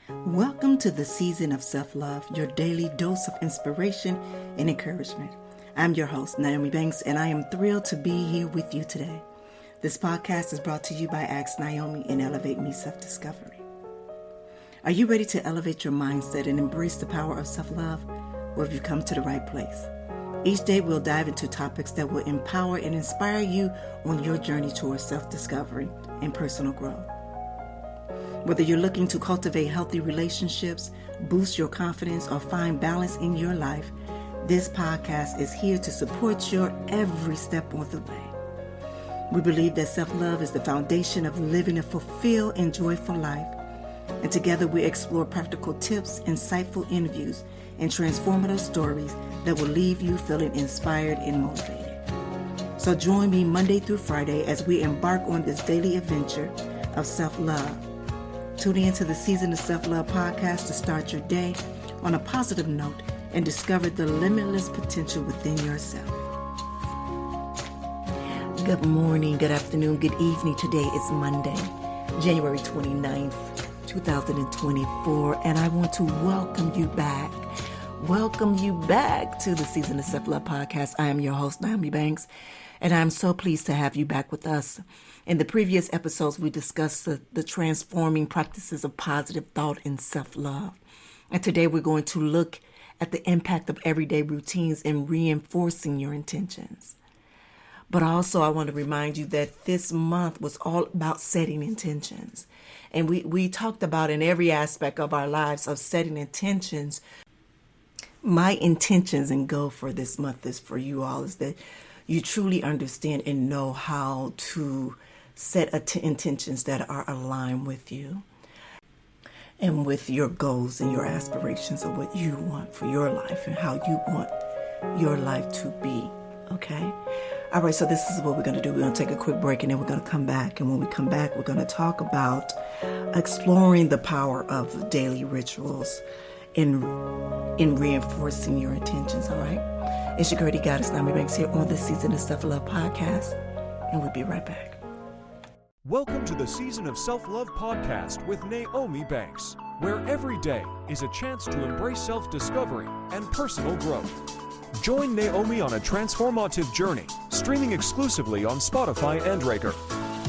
Welcome to the season of self-love, your daily dose of inspiration and encouragement. I'm your host, Naomi Banks, and I am thrilled to be here with you today. This podcast is brought to you by Ask Naomi and Elevate Me Self-Discovery. Are you ready to elevate your mindset and embrace the power of self-love? Well, have you come to the right place? Each day we'll dive into topics that will empower and inspire you on your journey towards self-discovery and personal growth. Whether you're looking to cultivate healthy relationships, boost your confidence, or find balance in your life, this podcast is here to support your every step of the way. We believe that self-love is the foundation of living a fulfilled and joyful life. And together we explore practical tips, insightful interviews, and transformative stories that will leave you feeling inspired and motivated. So join me Monday through Friday as we embark on this daily adventure of self-love. Tune in to the Season of Self-Love podcast to start your day on a positive note and discover the limitless potential within yourself. Good morning, good afternoon, good evening. Today is Monday, January 29th, 2024, and I want to welcome you back. Welcome you back to the Season of Self-Love podcast. I am your host, Naomi Banks, and I'm so pleased to have you back with us. In the previous episodes, we discussed the transforming practices of positive thought and self-love. And today we're going to look at the impact of everyday routines in reinforcing your intentions. But also I want to remind you that this month was all about setting intentions. And we talked about in every aspect of our lives of setting intentions. My intentions and goal for this month is for you all is that you truly understand and know how to set intentions that are aligned with you and with your goals and your aspirations of what you want for your life and how you want your life to be. Okay? All right, so this is what we're going to do. We're going to take a quick break and then we're going to come back. And when we come back, we're going to talk about exploring the power of daily rituals in reinforcing your intentions. All right? It's your Great Goddess, Naomi Banks, here on the Season of Self-Love podcast. And we'll be right back. Welcome to the Season of Self-Love podcast with Naomi Banks, where every day is a chance to embrace self-discovery and personal growth. Join Naomi on a transformative journey, streaming exclusively on Spotify and Breaker.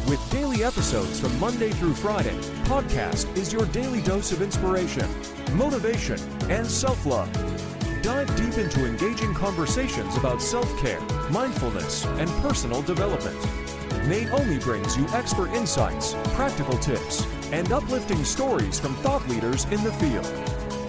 With daily episodes from Monday through Friday, podcast is your daily dose of inspiration, motivation, and self-love. Dive deep into engaging conversations about self-care, mindfulness, and personal development. Naomi brings you expert insights, practical tips, and uplifting stories from thought leaders in the field.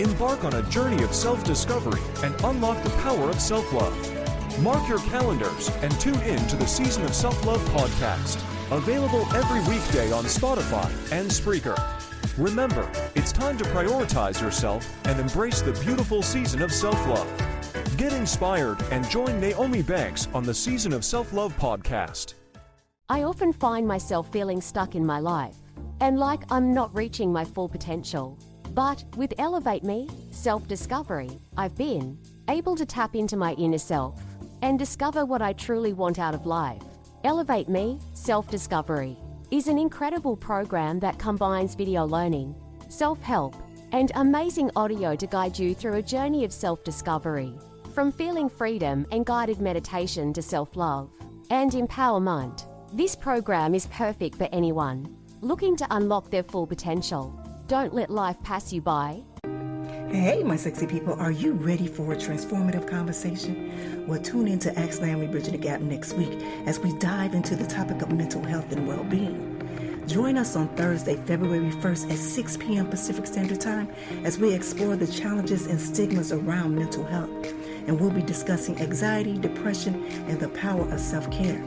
Embark on a journey of self-discovery and unlock the power of self-love. Mark your calendars and tune in to the Season of Self-Love podcast, available every weekday on Spotify and Spreaker. Remember, it's time to prioritize yourself and embrace the beautiful season of self-love. Get inspired and join Naomi Banks on the Season of Self-Love podcast. I often find myself feeling stuck in my life and like I'm not reaching my full potential. But with Elevate Me, self-discovery, I've been able to tap into my inner self and discover what I truly want out of life. Elevate Me, self-discovery is an incredible program that combines video learning, self-help, and amazing audio to guide you through a journey of self-discovery. From feeling freedom and guided meditation to self-love and empowerment, this program is perfect for anyone looking to unlock their full potential. Don't let life pass you by. Hey, my sexy people, are you ready for a transformative conversation? Well, tune in to Ask Naomi Bridging the Gap next week as we dive into the topic of mental health and well-being. Join us on Thursday, February 1st at 6 p.m. Pacific Standard Time as we explore the challenges and stigmas around mental health. And we'll be discussing anxiety, depression, and the power of self-care.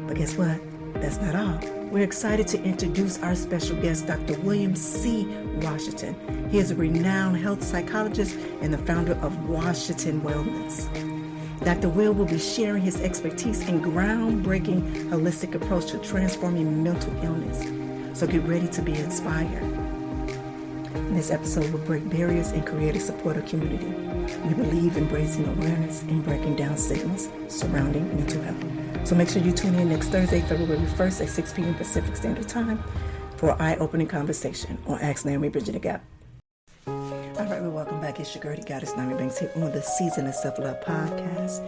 But guess what? That's not all. We're excited to introduce our special guest, Dr. William C. Washington. He is a renowned health psychologist and the founder of Washington Wellness. Dr. Will be sharing his expertise and groundbreaking holistic approach to transforming mental illness. So get ready to be inspired. This episode will break barriers and create a supportive community. We believe in embracing awareness and breaking down stigmas surrounding mental health. So make sure you tune in next Thursday, February 1st at 6 p.m. Pacific Standard Time for an eye-opening conversation on Ask Naomi Bridging the Gap. All right, well, welcome back. It's your girl, the Goddess Naomi Banks, here on the Season of Self-Love podcast.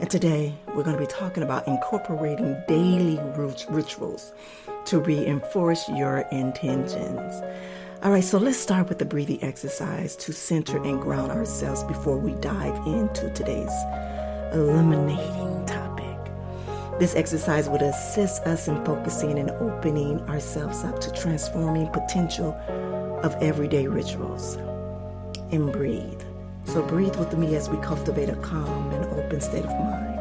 And today, we're going to be talking about incorporating daily rituals to reinforce your intentions. All right, so let's start with the breathing exercise to center and ground ourselves before we dive into today's illuminating topic. This exercise would assist us in focusing and opening ourselves up to transforming potential of everyday rituals. And breathe. So breathe with me as we cultivate a calm and open state of mind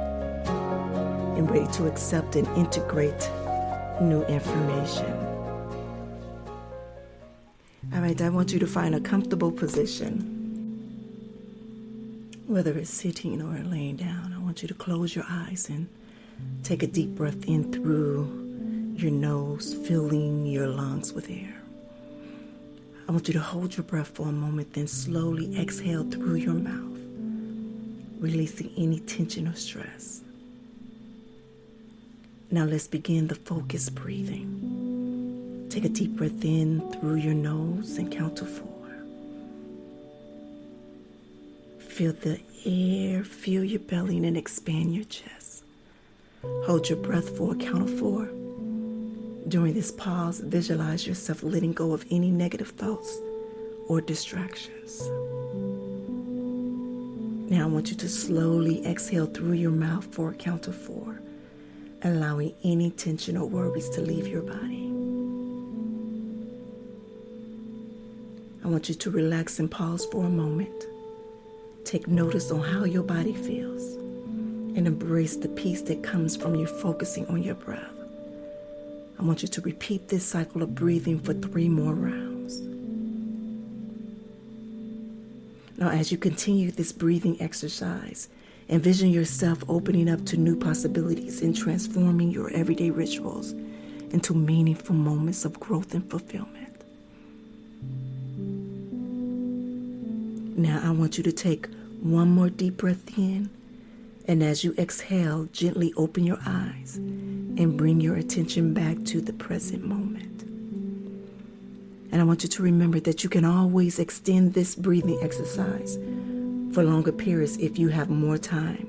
and ready to accept and integrate new information. All right, I want you to find a comfortable position. Whether it's sitting or laying down, I want you to close your eyes and take a deep breath in through your nose, filling your lungs with air. I want you to hold your breath for a moment, then slowly exhale through your mouth, releasing any tension or stress. Now let's begin the focused breathing. Take a deep breath in through your nose and count to 4. Feel the air, feel your belly, and expand your chest. Hold your breath for a count of 4. During this pause, visualize yourself letting go of any negative thoughts or distractions. Now I want you to slowly exhale through your mouth for a count of 4, allowing any tension or worries to leave your body. I want you to relax and pause for a moment. Take notice on how your body feels and embrace the peace that comes from you focusing on your breath. I want you to repeat this cycle of breathing for 3 more rounds. Now, as you continue this breathing exercise, envision yourself opening up to new possibilities and transforming your everyday rituals into meaningful moments of growth and fulfillment. Now, I want you to take one more deep breath in, and as you exhale, gently open your eyes and bring your attention back to the present moment. And I want you to remember that you can always extend this breathing exercise for longer periods if you have more time.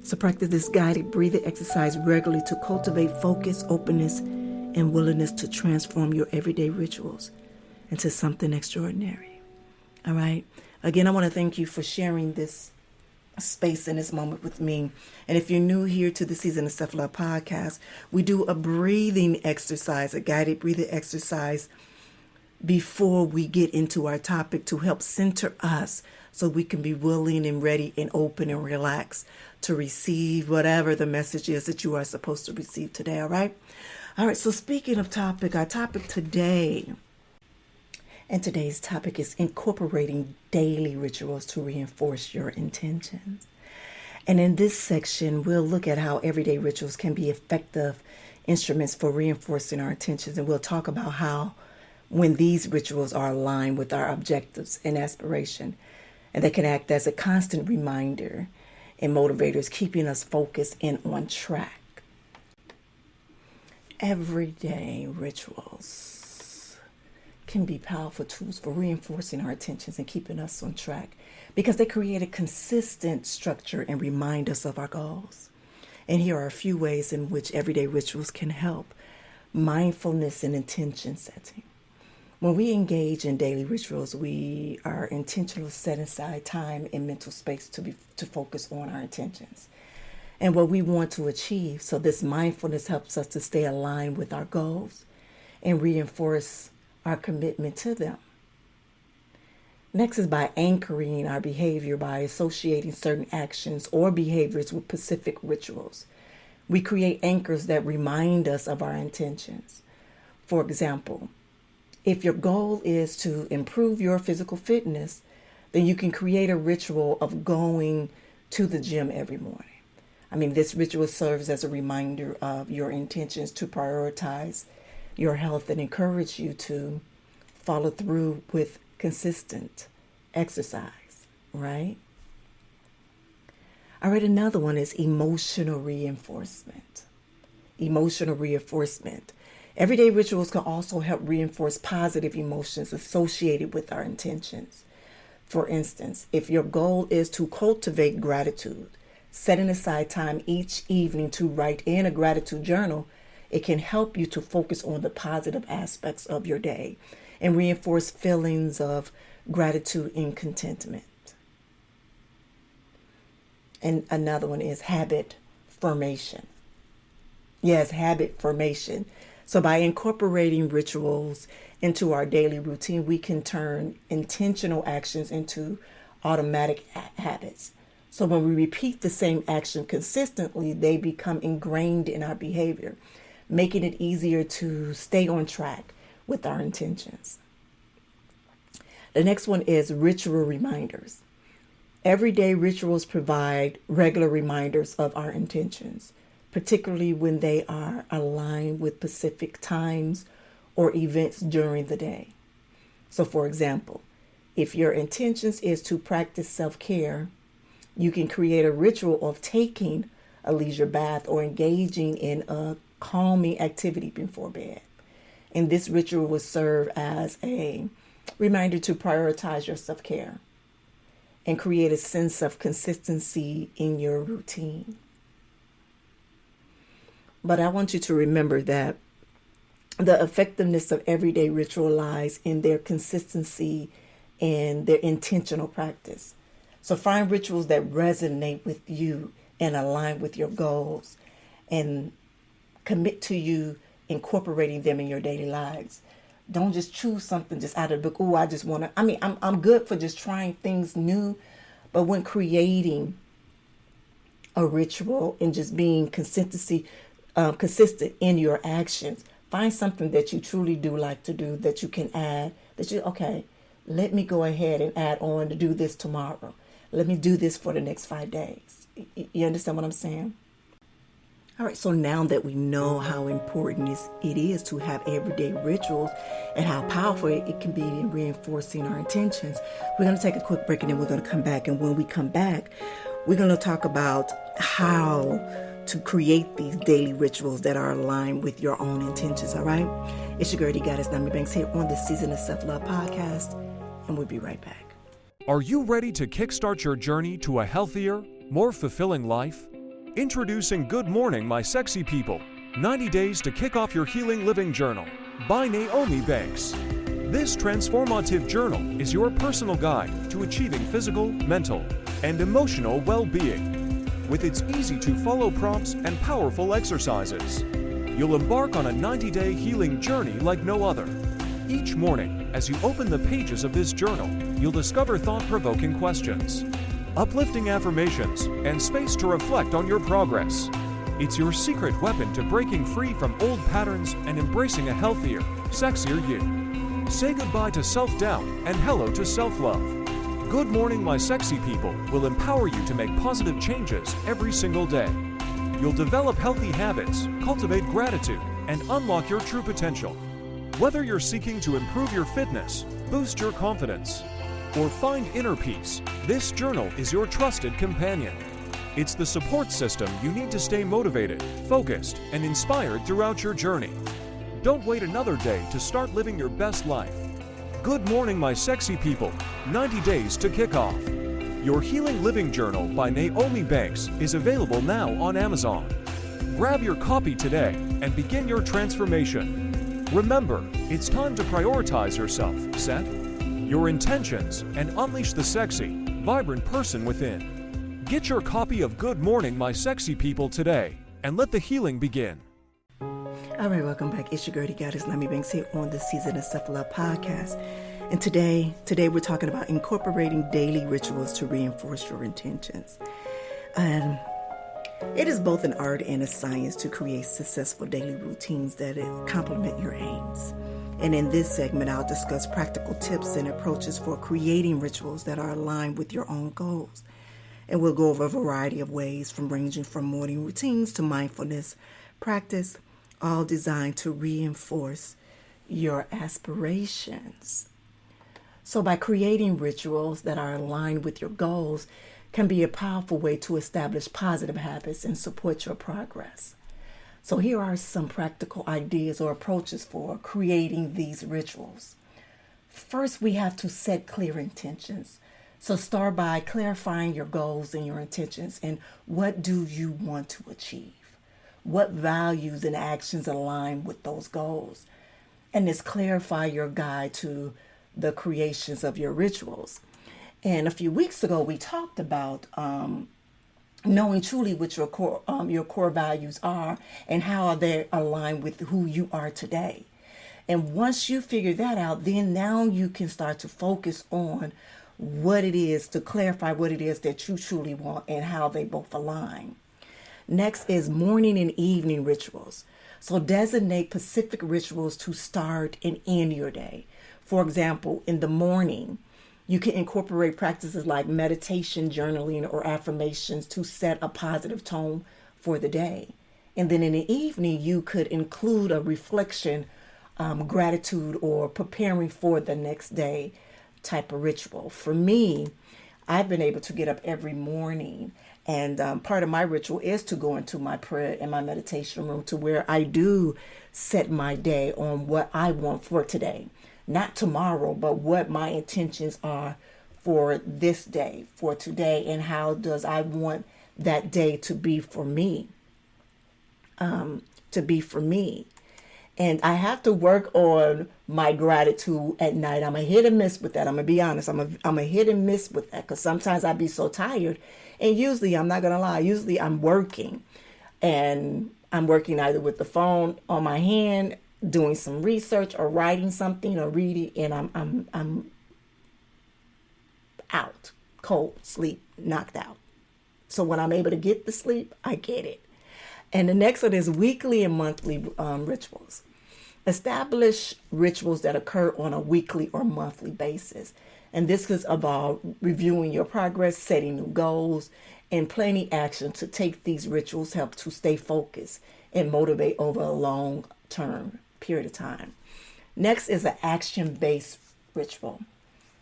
So practice this guided breathing exercise regularly to cultivate focus, openness, and willingness to transform your everyday rituals into something extraordinary. All right? Again, I want to thank you for sharing this space in this moment with me. And if you're new here to the Season of Self-Love podcast, we do a breathing exercise, a guided breathing exercise before we get into our topic to help center us so we can be willing and ready and open and relaxed to receive whatever the message is that you are supposed to receive today. All right. So speaking of topic, our topic today, and today's topic is incorporating daily rituals to reinforce your intentions. And in this section, we'll look at how everyday rituals can be effective instruments for reinforcing our intentions. And we'll talk about how when these rituals are aligned with our objectives and aspiration, and they can act as a constant reminder and motivators, keeping us focused and on track. Everyday rituals can be powerful tools for reinforcing our intentions and keeping us on track because they create a consistent structure and remind us of our goals. And here are a few ways in which everyday rituals can help. Mindfulness and intention setting. When we engage in daily rituals, we are intentional to set aside time and mental space to focus on our intentions and what we want to achieve. So this mindfulness helps us to stay aligned with our goals and reinforce our commitment to them. Next is by anchoring our behavior by associating certain actions or behaviors with specific rituals. We create anchors that remind us of our intentions. For example, if your goal is to improve your physical fitness, then you can create a ritual of going to the gym every morning. This ritual serves as a reminder of your intentions to prioritize your health and encourage you to follow through with consistent exercise, right? All right, another one is emotional reinforcement. Emotional reinforcement. Everyday rituals can also help reinforce positive emotions associated with our intentions. For instance, if your goal is to cultivate gratitude, setting aside time each evening to write in a gratitude journal, it can help you to focus on the positive aspects of your day and reinforce feelings of gratitude and contentment. And another one is habit formation. Yes, habit formation. So by incorporating rituals into our daily routine, we can turn intentional actions into automatic habits. So when we repeat the same action consistently, they become ingrained in our behavior, making it easier to stay on track with our intentions. The next one is ritual reminders. Everyday rituals provide regular reminders of our intentions, particularly when they are aligned with specific times or events during the day. So for example, if your intentions is to practice self-care, you can create a ritual of taking a leisure bath or engaging in a calming activity before bed. And this ritual will serve as a reminder to prioritize your self-care and create a sense of consistency in your routine. But I want you to remember that the effectiveness of everyday ritual lies in their consistency and their intentional practice. So find rituals that resonate with you and align with your goals and commit to you incorporating them in your daily lives. Don't just choose something just out of the book. Oh, I just want to, I'm good for just trying things new. But when creating a ritual and just being consistent in your actions, find something that you truly do like to do that you can add, okay, let me go ahead and add on to do this tomorrow. Let me do this for the next 5 days. You understand what I'm saying? All right, so now that we know how important it is to have everyday rituals and how powerful it can be in reinforcing our intentions, we're going to take a quick break and then we're going to come back. And when we come back, we're going to talk about how to create these daily rituals that are aligned with your own intentions, all right? It's your girl, the Goddess, Nami Banks, here on the Season of Self-Love podcast, and we'll be right back. Are you ready to kickstart your journey to a healthier, more fulfilling life? Introducing Good Morning, My Sexy People, 90 Days to Kick Off Your Healing Living Journal by Naomi Banks. This transformative journal is your personal guide to achieving physical, mental, and emotional well-being. With its easy-to-follow prompts and powerful exercises, you'll embark on a 90-day healing journey like no other. Each morning, as you open the pages of this journal, you'll discover thought-provoking questions, uplifting affirmations, and space to reflect on your progress. It's your secret weapon to breaking free from old patterns and embracing a healthier, sexier you. Say goodbye to self-doubt and hello to self-love. Good Morning, My Sexy People will empower you to make positive changes every single day. You'll develop healthy habits, cultivate gratitude, and unlock your true potential. Whether you're seeking to improve your fitness, boost your confidence, or find inner peace, this journal is your trusted companion. It's the support system you need to stay motivated, focused, and inspired throughout your journey. Don't wait another day to start living your best life. Good Morning, My Sexy People, 90 Days to Kick Off. Your Healing Living Journal by Naomi Banks is available now on Amazon. Grab your copy today and begin your transformation. Remember, it's time to prioritize yourself, set your intentions, and unleash the sexy, vibrant person within. Get your copy of Good Morning, My Sexy People today, and let the healing begin. All right, welcome back. It's your girl, the Goddess, Nami Banks, here on the Season of Self-Love podcast. And today we're talking about incorporating daily rituals to reinforce your intentions. It is both an art and a science to create successful daily routines that complement your aims. And in this segment, I'll discuss practical tips and approaches for creating rituals that are aligned with your own goals. And we'll go over a variety of ways ranging from morning routines to mindfulness practice, all designed to reinforce your aspirations. So by creating rituals that are aligned with your goals can be a powerful way to establish positive habits and support your progress. So here are some practical ideas or approaches for creating these rituals. First, we have to set clear intentions. So start by clarifying your goals and your intentions and what do you want to achieve? What values and actions align with those goals? And this clarify your guide to the creations of your rituals. And a few weeks ago, we talked about knowing truly what your core values are and how they align with who you are today. And once you figure that out, then now you can start to focus on what it is, to clarify what it is that you truly want and how they both align. Next is morning and evening rituals. So designate specific rituals to start and end your day. For example, in the morning, you can incorporate practices like meditation, journaling, or affirmations to set a positive tone for the day. And then in the evening, you could include a reflection, gratitude, or preparing for the next day type of ritual. For me, I've been able to get up every morning, and part of my ritual is to go into my prayer and my meditation room to where I do set my day on what I want for today. Not tomorrow, but what my intentions are for this day, for today, and how does I want that day to be for me. And I have to work on my gratitude at night. I'm a hit and miss with that. I'm going to be honest. I'm a hit and miss with that because sometimes I be so tired. And usually, I'm not going to lie, usually I'm working. And I'm working either with the phone on my hand, doing some research or writing something or reading. And I'm out, cold, sleep, knocked out. So when I'm able to get the sleep, I get it. And the next one is weekly and monthly rituals. Establish rituals that occur on a weekly or monthly basis. And this could involve reviewing your progress, setting new goals, and planning action to take these rituals help to stay focused and motivate over a long-term period of time. Next is an action-based ritual.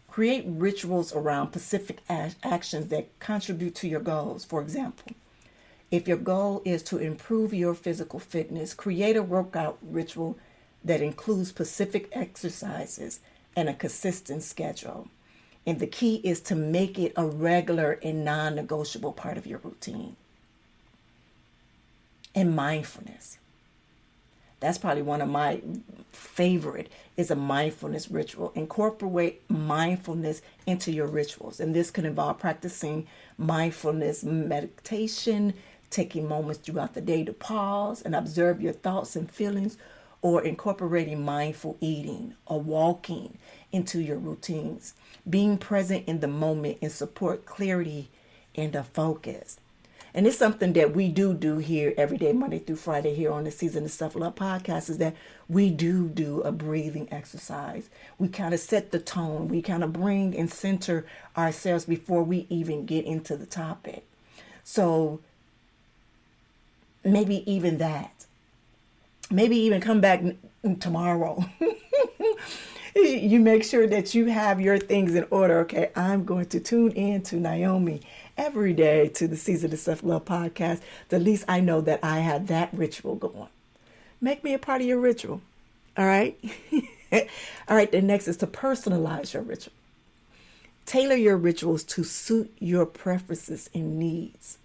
Create rituals around specific actions that contribute to your goals. For example, if your goal is to improve your physical fitness, create a workout ritual that includes specific exercises and a consistent schedule. And the key is to make it a regular and non-negotiable part of your routine. And mindfulness. That's probably one of my favorite is a mindfulness ritual. Incorporate mindfulness into your rituals. And this could involve practicing mindfulness meditation, taking moments throughout the day to pause and observe your thoughts and feelings, or incorporating mindful eating or walking into your routines. Being present in the moment and support clarity and a focus. And it's something that we do here every day, Monday through Friday here on the Season of Self-Love podcast, is that we do a breathing exercise. We kind of set the tone. We kind of bring and center ourselves before we even get into the topic. So maybe even that. Maybe even come back tomorrow. You make sure that you have your things in order. Okay, I'm going to tune in to Naomi every day to the Season of Self-Love podcast. At least I know that I have that ritual going. Make me a part of your ritual. All right? All right, the next is to personalize your ritual. Tailor your rituals to suit your preferences and needs.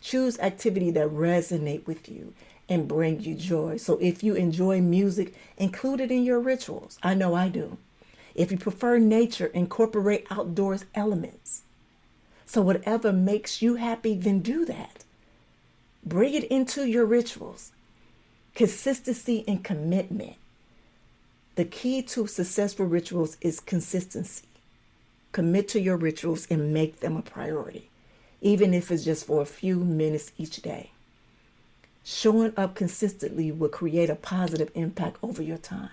Choose activity that resonate with you and bring you joy. So if you enjoy music, include it in your rituals. I know I do. If you prefer nature, incorporate outdoors elements. So whatever makes you happy, then do that. Bring it into your rituals. Consistency and commitment. The key to successful rituals is consistency. Commit to your rituals and make them a priority, even if it's just for a few minutes each day. Showing up consistently will create a positive impact over your time.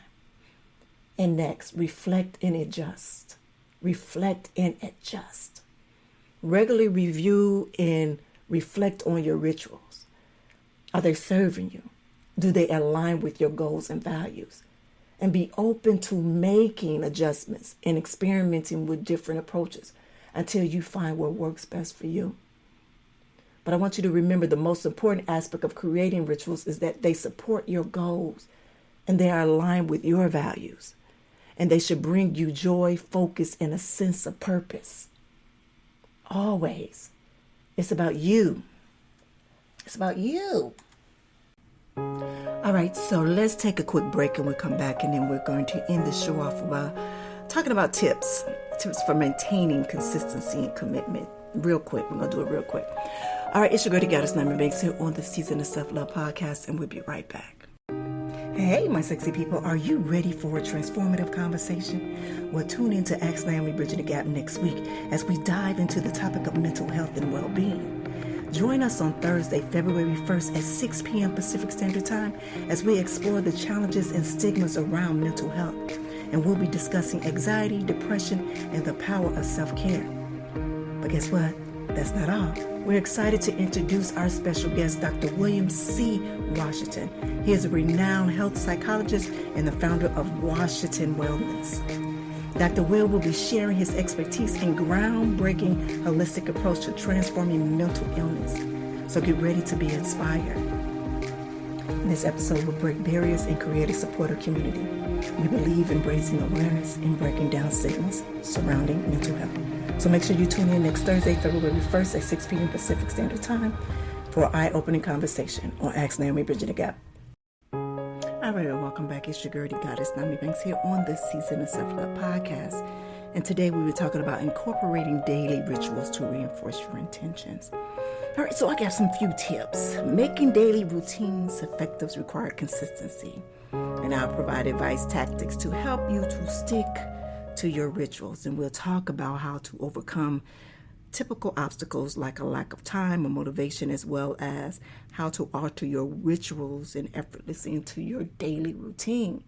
And next, reflect and adjust. Reflect and adjust. Regularly review and reflect on your rituals. Are they serving you? Do they align with your goals and values? And be open to making adjustments and experimenting with different approaches until you find what works best for you. But I want you to remember the most important aspect of creating rituals is that they support your goals and they are aligned with your values. And they should bring you joy, focus, and a sense of purpose. Always. It's about you. It's about you. All right, so let's take a quick break and we'll come back, and then we're going to end the show off about talking about tips for maintaining consistency and commitment. Real quick, we're going to do it real quick. All right, it's your girl, the Goddess Naomi Banks, here on the Season of Self-Love podcast, and we'll be right back. Hey, my sexy people, are you ready for a transformative conversation? Well, tune in to Ask Naomi Bridging the Gap next week as we dive into the topic of mental health and well-being. Join us on Thursday, February 1st at 6 p.m. Pacific Standard Time as we explore the challenges and stigmas around mental health. And we'll be discussing anxiety, depression, and the power of self-care. But guess what? That's not all. We're excited to introduce our special guest, Dr. William C. Washington. He is a renowned health psychologist and the founder of Washington Wellness. Dr. Will be sharing his expertise and groundbreaking holistic approach to transforming mental illness. So get ready to be inspired. This episode will break barriers and create a supportive community. We believe in raising awareness and breaking down stigmas surrounding mental health. So make sure you tune in next Thursday, February 1st at 6 p.m. Pacific Standard Time for an eye-opening conversation on Ask Naomi Bridging the Gap. All right, welcome back. It's your girl, the Goddess Naomi Banks, here on this Season of Self-Love podcast. And today we were talking about incorporating daily rituals to reinforce your intentions. All right, so I got some few tips. Making daily routines effective requires consistency. And I'll provide advice tactics to help you to stick to your rituals. And we'll talk about how to overcome typical obstacles like a lack of time or motivation, as well as how to alter your rituals and effortlessly into your daily routine.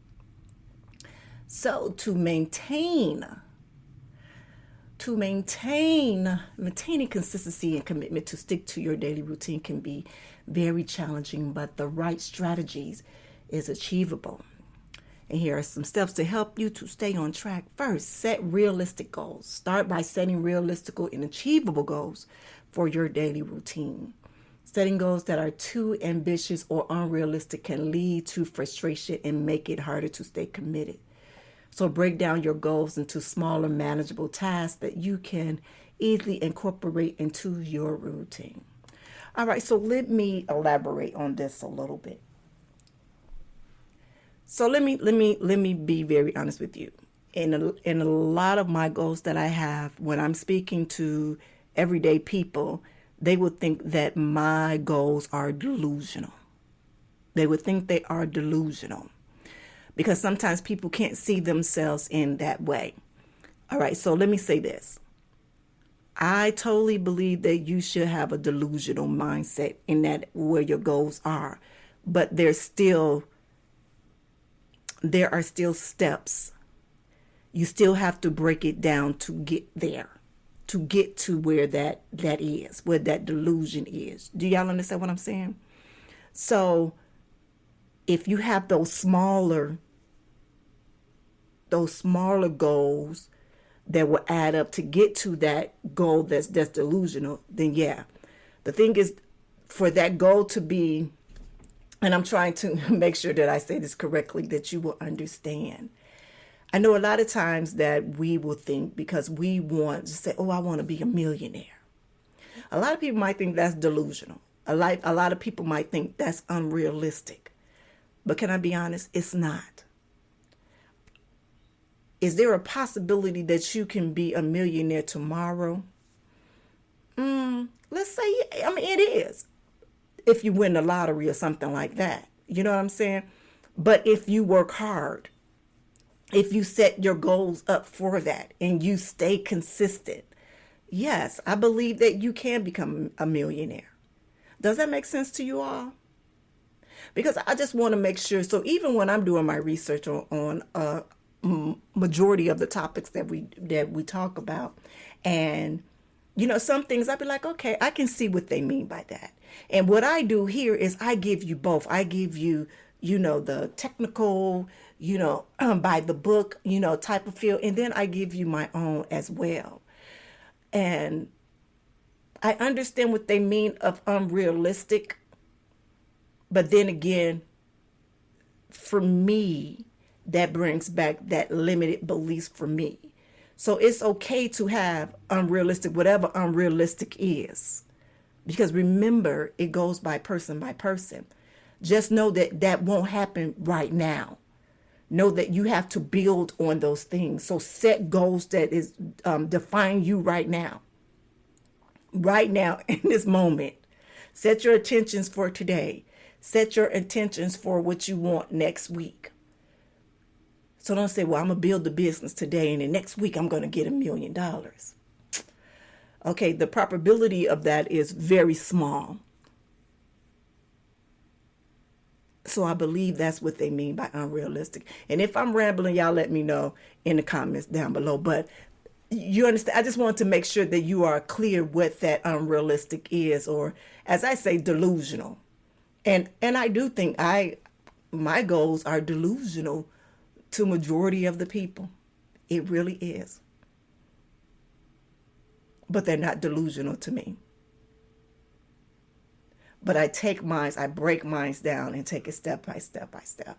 So maintaining consistency and commitment to stick to your daily routine can be very challenging, but the right strategies is achievable. And here are some steps to help you to stay on track. First, set realistic goals. Start by setting realistic and achievable goals for your daily routine. Setting goals that are too ambitious or unrealistic can lead to frustration and make it harder to stay committed. So break down your goals into smaller, manageable tasks that you can easily incorporate into your routine. All right, so let me elaborate on this a little bit. So let me be very honest with you. In a lot of my goals that I have, when I'm speaking to everyday people, they would think that my goals are delusional. They would think they are delusional because sometimes people can't see themselves in that way. All right, so let me say this. I totally believe that you should have a delusional mindset in that where your goals are, but there are still steps. You still have to break it down to get there, to get to where that is, where that delusion is. Do y'all understand what I'm saying? So if you have those smaller goals that will add up to get to that goal that's delusional, then yeah. The thing is, for that goal to be, and I'm trying to make sure that I say this correctly, that you will understand. I know a lot of times that we will think, because we want to say, oh, I want to be a millionaire. A lot of people might think that's delusional. A lot of people might think that's unrealistic. But can I be honest? It's not. Is there a possibility that you can be a millionaire tomorrow? Let's say, it is. If you win the lottery or something like that. You know what I'm saying? But if you work hard, if you set your goals up for that and you stay consistent, yes, I believe that you can become a millionaire. Does that make sense to you all? Because I just want to make sure. So even when I'm doing my research on majority of the topics that we talk about, and some things I'd be like, okay, I can see what they mean by that. And what I do here is I give you both. I give you, the technical, by the book, type of feel. And then I give you my own as well. And I understand what they mean of unrealistic, but then again, for me, that brings back that limited beliefs for me. So it's okay to have unrealistic, whatever unrealistic is. Because remember, it goes by person by person. Just know that that won't happen right now. Know that you have to build on those things. So set goals that is define you right now. Right now, in this moment. Set your intentions for today. Set your intentions for what you want next week. So don't say, well, I'm going to build the business today and the next week I'm going to get $1 million. Okay, the probability of that is very small. So I believe that's what they mean by unrealistic. And if I'm rambling, y'all let me know in the comments down below. But you understand, I just want to make sure that you are clear what that unrealistic is, or as I say, delusional. And I do think my goals are delusional to majority of the people. It really is. But they're not delusional to me. But I break mines down and take it step by step by step.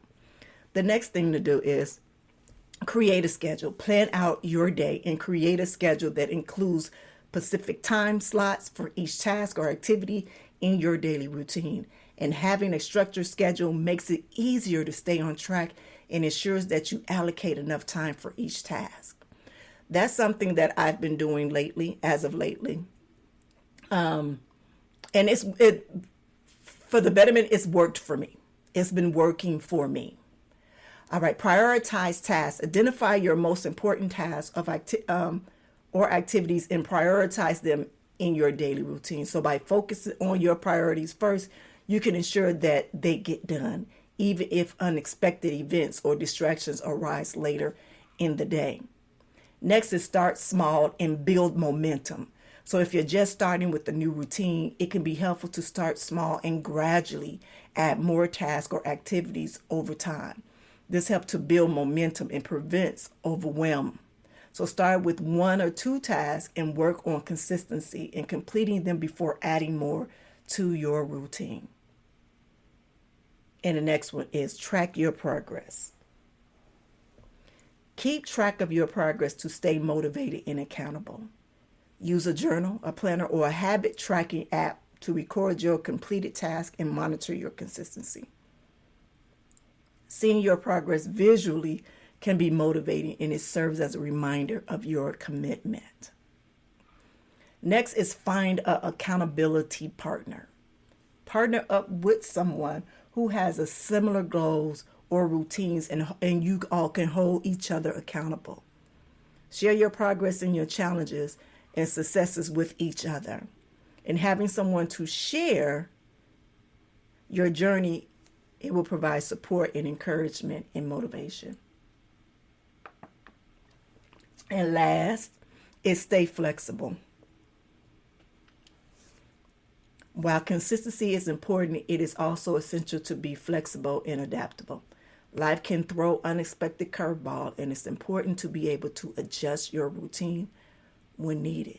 The next thing to do is create a schedule. Plan out your day and create a schedule that includes specific time slots for each task or activity in your daily routine. And having a structured schedule makes it easier to stay on track and ensures that you allocate enough time for each task. That's something that I've been doing lately, as of lately. And for the betterment, it's worked for me. It's been working for me. All right, prioritize tasks. Identify your most important tasks or activities and prioritize them in your daily routine. So by focusing on your priorities first, you can ensure that they get done, even if unexpected events or distractions arise later in the day. Next is start small and build momentum. So if you're just starting with a new routine, it can be helpful to start small and gradually add more tasks or activities over time. This helps to build momentum and prevents overwhelm. So start with 1 or 2 tasks and work on consistency in completing them before adding more to your routine. And the next one is track your progress. Keep track of your progress to stay motivated and accountable. Use a journal, a planner, or a habit tracking app to record your completed task and monitor your consistency. Seeing your progress visually can be motivating, and it serves as a reminder of your commitment. Next is find an accountability partner. Partner up with someone who has a similar goals or routines, and you all can hold each other accountable. Share your progress and your challenges and successes with each other. And having someone to share your journey, it will provide support and encouragement and motivation. And last is stay flexible. While consistency is important, it is also essential to be flexible and adaptable. Life can throw unexpected curveball, and it's important to be able to adjust your routine when needed.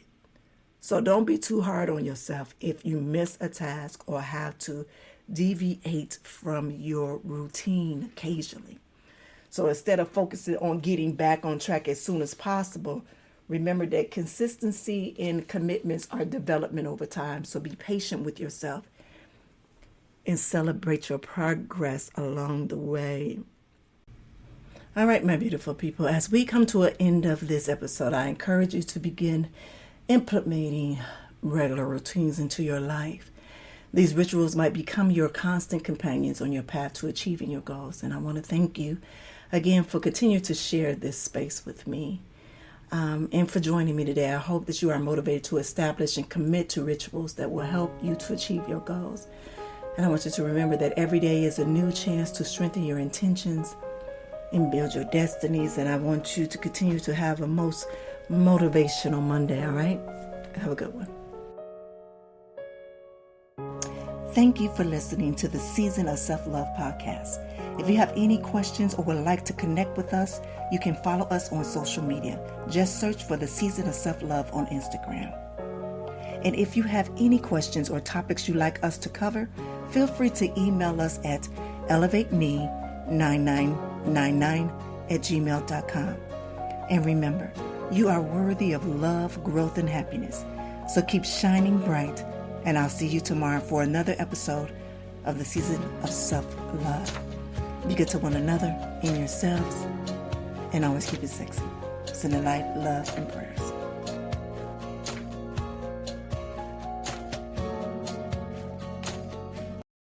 So don't be too hard on yourself if you miss a task or have to deviate from your routine occasionally. So instead of focusing on getting back on track as soon as possible, remember that consistency and commitments are development over time. So be patient with yourself and celebrate your progress along the way. All right, my beautiful people, as we come to an end of this episode, I encourage you to begin implementing regular routines into your life. These rituals might become your constant companions on your path to achieving your goals. And I want to thank you again for continuing to share this space with me and for joining me today. I hope that you are motivated to establish and commit to rituals that will help you to achieve your goals. And I want you to remember that every day is a new chance to strengthen your intentions and build your destinies. And I want you to continue to have a most motivational Monday, all right? Have a good one. Thank you for listening to the Season of Self-Love podcast. If you have any questions or would like to connect with us, you can follow us on social media. Just search for the Season of Self-Love on Instagram. And if you have any questions or topics you'd like us to cover, feel free to email us at elevateme9999@gmail.com. And remember, you are worthy of love, growth, and happiness. So keep shining bright, and I'll see you tomorrow for another episode of the Season of Self-Love. Be good to one another and yourselves, and always keep it sexy. Send the light, love, and prayers.